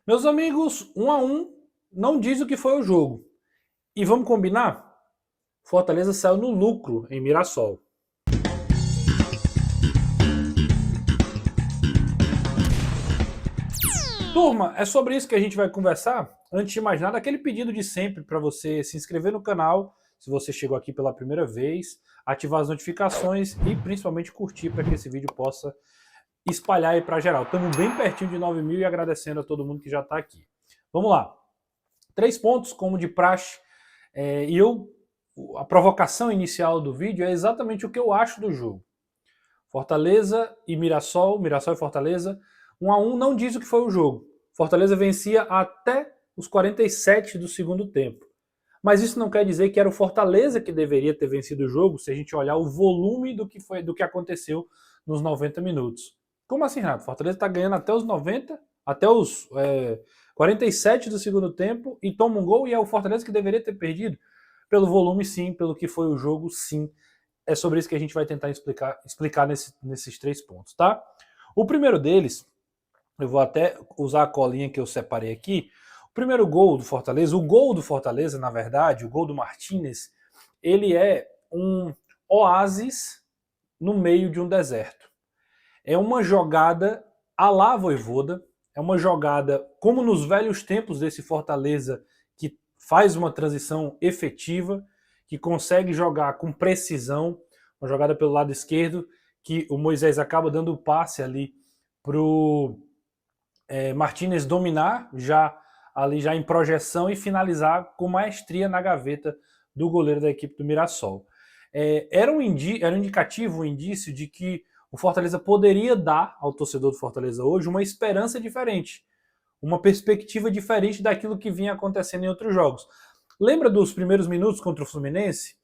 Meus amigos, 1-1 não diz o que foi o jogo. E vamos combinar? Fortaleza saiu no lucro em Mirassol. Turma, é sobre isso que a gente vai conversar. Antes de mais nada, aquele pedido de sempre para você se inscrever no canal, se você chegou aqui pela primeira vez, ativar as notificações e principalmente curtir para que esse vídeo possa espalhar aí para geral. Estamos bem pertinho de 9 mil e agradecendo a todo mundo que já está aqui. Vamos lá. 3 pontos, como de praxe. A provocação inicial do vídeo é exatamente o que eu acho do jogo. Fortaleza e Mirassol, Mirassol e Fortaleza, 1-1 não diz o que foi o jogo. Fortaleza vencia até os 47 do segundo tempo. Mas isso não quer dizer que era o Fortaleza que deveria ter vencido o jogo, se a gente olhar o volume do que aconteceu nos 90 minutos. Como assim, Renato? Fortaleza está ganhando até os 90, até os 47 do segundo tempo e toma um gol e é o Fortaleza que deveria ter perdido? Pelo volume, sim. Pelo que foi o jogo, sim. É sobre isso que a gente vai tentar explicar nesses 3 pontos, tá? O primeiro deles, eu vou até usar a colinha que eu separei aqui. O primeiro gol do Fortaleza, o gol do Fortaleza, na verdade, o gol do Martínez, ele é um oásis no meio de um deserto. É uma jogada à la Vojvoda, é uma jogada como nos velhos tempos desse Fortaleza, que faz uma transição efetiva, que consegue jogar com precisão, uma jogada pelo lado esquerdo, que o Moisés acaba dando o passe ali pro Martínez dominar já em projeção e finalizar com maestria na gaveta do goleiro da equipe do Mirassol. Era um indicativo, um indício de que o Fortaleza poderia dar ao torcedor do Fortaleza hoje uma esperança diferente, uma perspectiva diferente daquilo que vinha acontecendo em outros jogos. Lembra dos primeiros minutos contra o Fluminense?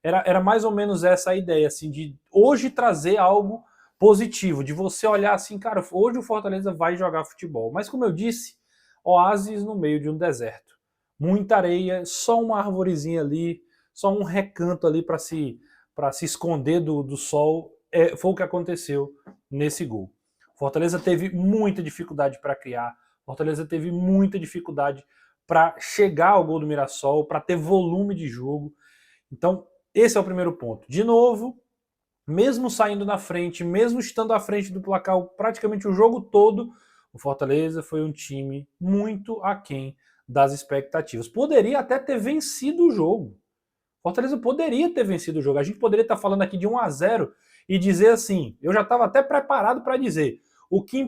Era mais ou menos essa a ideia, assim, de hoje trazer algo positivo, de você olhar assim, cara, hoje o Fortaleza vai jogar futebol. Mas como eu disse, oásis no meio de um deserto. Muita areia, só uma arvorezinha ali, só um recanto ali para se esconder do sol. Foi o que aconteceu nesse gol. Fortaleza teve muita dificuldade para criar, Fortaleza teve muita dificuldade para chegar ao gol do Mirassol, para ter volume de jogo. Então, esse é o primeiro ponto. De novo, mesmo saindo na frente, mesmo estando à frente do placar praticamente o jogo todo, o Fortaleza foi um time muito aquém das expectativas. Poderia até ter vencido o jogo. Fortaleza poderia ter vencido o jogo. A gente poderia estar falando aqui de 1-0 e dizer assim, eu já estava até preparado para dizer, o que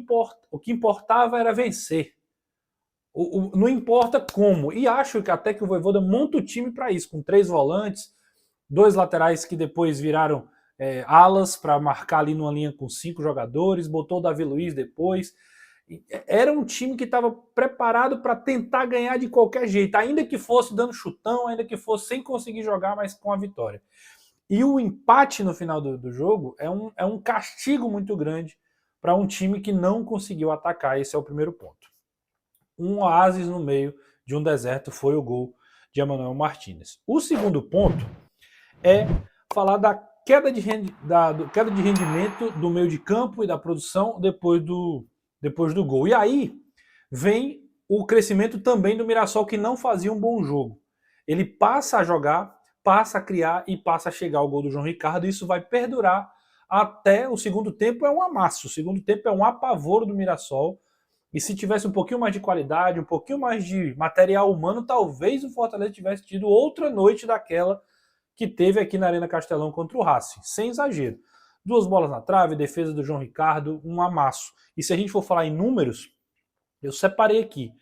importava era vencer. Não importa como. E acho que até que o Vojvoda monta o time para isso, com 3 volantes, 2 laterais que depois viraram alas para marcar ali numa linha com 5 jogadores, botou o Davi Luiz depois. Era um time que estava preparado para tentar ganhar de qualquer jeito, ainda que fosse dando chutão, ainda que fosse sem conseguir jogar, mas com a vitória. E o empate no final do jogo é um castigo muito grande para um time que não conseguiu atacar. Esse é o primeiro ponto. Um oásis no meio de um deserto foi o gol de Emmanuel Martínez. O segundo ponto é falar da queda de rendimento do meio de campo e da produção depois do gol. E aí vem o crescimento também do Mirassol, que não fazia um bom jogo. Ele passa a jogar, passa a criar e passa a chegar ao gol do João Ricardo, e isso vai perdurar até o segundo tempo. É um amasso, o segundo tempo é um apavoro do Mirassol. E se tivesse um pouquinho mais de qualidade, um pouquinho mais de material humano, talvez o Fortaleza tivesse tido outra noite daquela que teve aqui na Arena Castelão contra o Racing, sem exagero. 2 bolas na trave, defesa do João Ricardo, um amasso. E se a gente for falar em números, eu separei aqui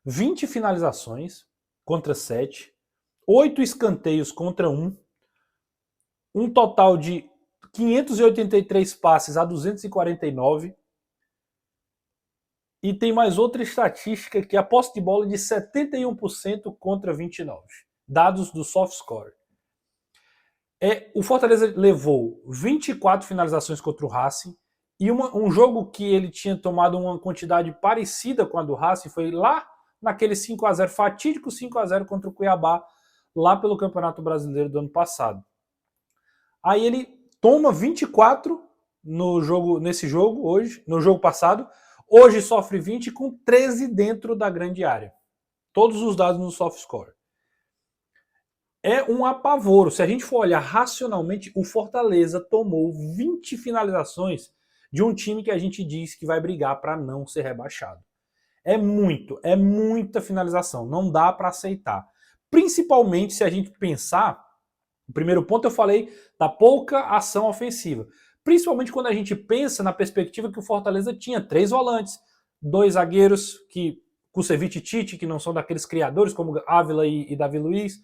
20 finalizações contra 7, 8 escanteios contra 1, um total de 583 passes a 249. E tem mais outra estatística, que é a posse de bola de 71% contra 29%. Dados do SoftScore. O Fortaleza levou 24 finalizações contra o Racing, e um jogo que ele tinha tomado uma quantidade parecida com a do Racing foi lá naquele 5-0, fatídico 5-0 contra o Cuiabá, lá pelo Campeonato Brasileiro do ano passado. Aí ele toma 24 no jogo passado, Hoje sofre 20 com 13 dentro da grande área. Todos os dados no soft score. É um apavoro. Se a gente for olhar racionalmente, o Fortaleza tomou 20 finalizações de um time que a gente diz que vai brigar para não ser rebaixado. É muita finalização. Não dá para aceitar. Principalmente se a gente pensar, o primeiro ponto eu falei da pouca ação ofensiva. Principalmente quando a gente pensa na perspectiva que o Fortaleza tinha 3 volantes, 2 zagueiros, Kusevich e Tite, que não são daqueles criadores como Ávila e Davi Luiz,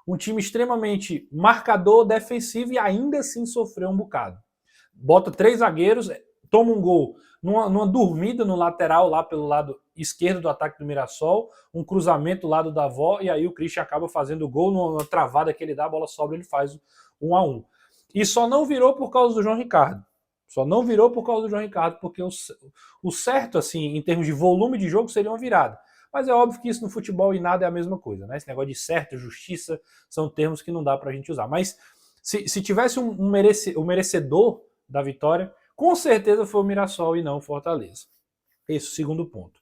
um time extremamente marcador, defensivo e ainda assim sofreu um bocado. Bota 3 zagueiros, toma um gol numa dormida no lateral, lá pelo lado esquerdo do ataque do Mirassol, um cruzamento do lado da Avó, e aí o Christian acaba fazendo o gol numa travada que ele dá, a bola sobra, ele faz 1-1. E só não virou por causa do João Ricardo. Só não virou por causa do João Ricardo, porque o certo, assim, em termos de volume de jogo, seria uma virada. Mas é óbvio que isso no futebol e nada é a mesma coisa, né? Esse negócio de certo, justiça, são termos que não dá pra gente usar. Mas se tivesse um merecedor da vitória, com certeza foi o Mirassol e não o Fortaleza. Esse é o segundo ponto.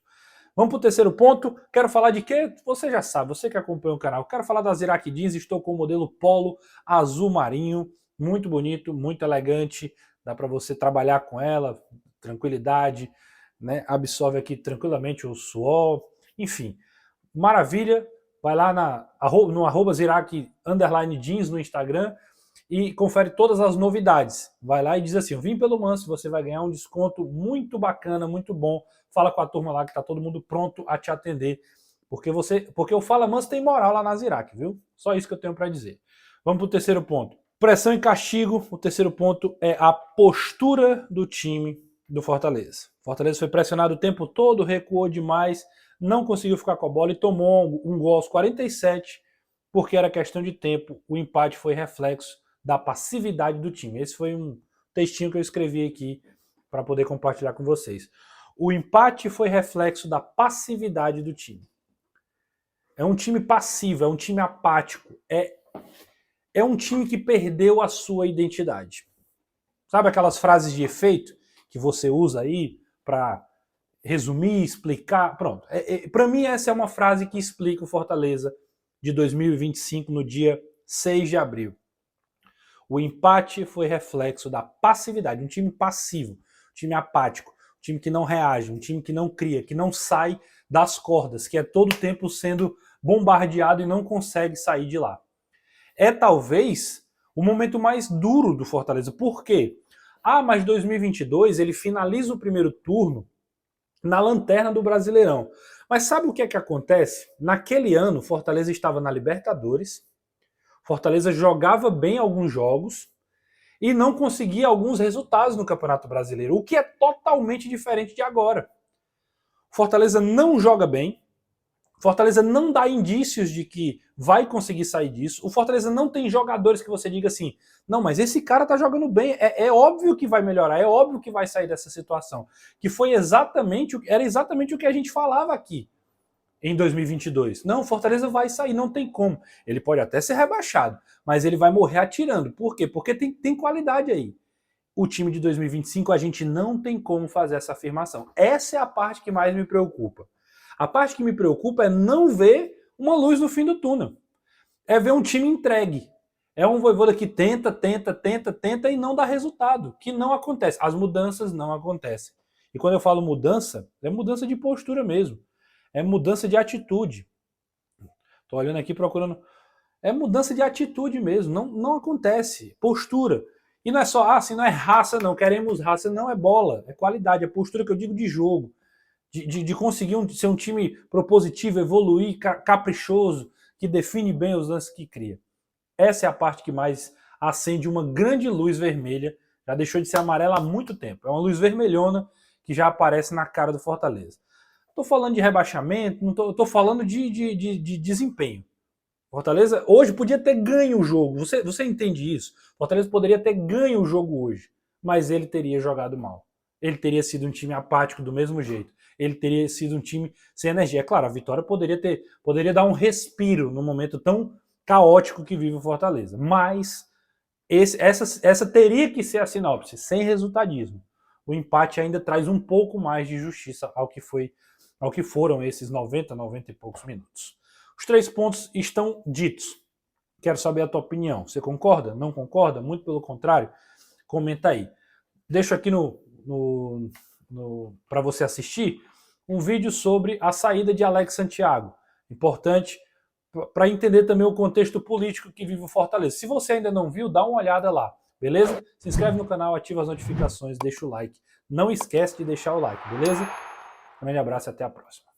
Vamos para o terceiro ponto. Quero falar de quê? Você já sabe, você que acompanha o canal. Quero falar da Zirac Jeans. Estou com o modelo Polo azul marinho. Muito bonito, muito elegante. Dá para você trabalhar com ela, tranquilidade, né? Absorve aqui tranquilamente o suor. Enfim, maravilha. Vai lá no @Zirac_Jeans no Instagram e confere todas as novidades. Vai lá e diz assim, vim pelo Manso, você vai ganhar um desconto muito bacana, muito bom. Fala com a turma lá que tá todo mundo pronto a te atender. Porque o Fala Manso tem moral lá na Zirac, viu? Só isso que eu tenho para dizer. Vamos pro terceiro ponto. Pressão e castigo. O terceiro ponto é a postura do time do Fortaleza. Fortaleza foi pressionado o tempo todo, recuou demais, não conseguiu ficar com a bola e tomou um gol aos 47, porque era questão de tempo. O empate foi reflexo da passividade do time. Esse foi um textinho que eu escrevi aqui para poder compartilhar com vocês. O empate foi reflexo da passividade do time. É um time passivo, é um time apático, é um time que perdeu a sua identidade. Sabe aquelas frases de efeito que você usa aí para resumir, explicar? Pronto. Para mim, essa é uma frase que explica o Fortaleza de 2025 no dia 6 de abril. O empate foi reflexo da passividade, um time passivo, um time apático, um time que não reage, um time que não cria, que não sai das cordas, que é todo tempo sendo bombardeado e não consegue sair de lá. É talvez o momento mais duro do Fortaleza. Por quê? Mas 2022 ele finaliza o primeiro turno na lanterna do Brasileirão. Mas sabe o que é que acontece? Naquele ano, Fortaleza estava na Libertadores, Fortaleza jogava bem alguns jogos e não conseguia alguns resultados no Campeonato Brasileiro, o que é totalmente diferente de agora. Fortaleza não joga bem, Fortaleza não dá indícios de que vai conseguir sair disso, o Fortaleza não tem jogadores que você diga assim, não, mas esse cara tá jogando bem, é óbvio que vai melhorar, é óbvio que vai sair dessa situação, que era exatamente o que a gente falava aqui em 2022. Não, o Fortaleza vai sair, não tem como. Ele pode até ser rebaixado, mas ele vai morrer atirando. Por quê? Porque tem qualidade aí. O time de 2025 a gente não tem como fazer essa afirmação. Essa é a parte que mais me preocupa. A parte que me preocupa é não ver uma luz no fim do túnel. É ver um time entregue. É um Vojvoda que tenta e não dá resultado, que não acontece. As mudanças não acontecem. E quando eu falo mudança, é mudança de postura mesmo. É mudança de atitude. Tô olhando aqui procurando. É mudança de atitude mesmo. Não acontece. Postura. E não é só, assim, não é raça, não. Queremos raça. Não, é bola. É qualidade. É postura que eu digo de jogo. De conseguir ser um time propositivo, evoluir, caprichoso, que define bem os lances que cria. Essa é a parte que mais acende uma grande luz vermelha. Já deixou de ser amarela há muito tempo. É uma luz vermelhona que já aparece na cara do Fortaleza. Estou falando de rebaixamento, não estou falando de desempenho. Fortaleza hoje podia ter ganho o jogo, você entende isso? Fortaleza poderia ter ganho o jogo hoje, mas ele teria jogado mal. Ele teria sido um time apático do mesmo jeito. Ele teria sido um time sem energia. É claro, a vitória poderia dar um respiro no momento tão caótico que vive o Fortaleza. Mas essa teria que ser a sinopse, sem resultadismo. o empate ainda traz um pouco mais de justiça ao que foram esses 90 e poucos minutos. Os 3 pontos estão ditos. Quero saber a tua opinião. Você concorda? Não concorda? Muito pelo contrário? Comenta aí. Deixo aqui para você assistir um vídeo sobre a saída de Alex Santiago. Importante para entender também o contexto político que vive o Fortaleza. Se você ainda não viu, dá uma olhada lá, beleza? Se inscreve no canal, ativa as notificações, deixa o like. Não esquece de deixar o like, beleza? Um grande abraço e até a próxima.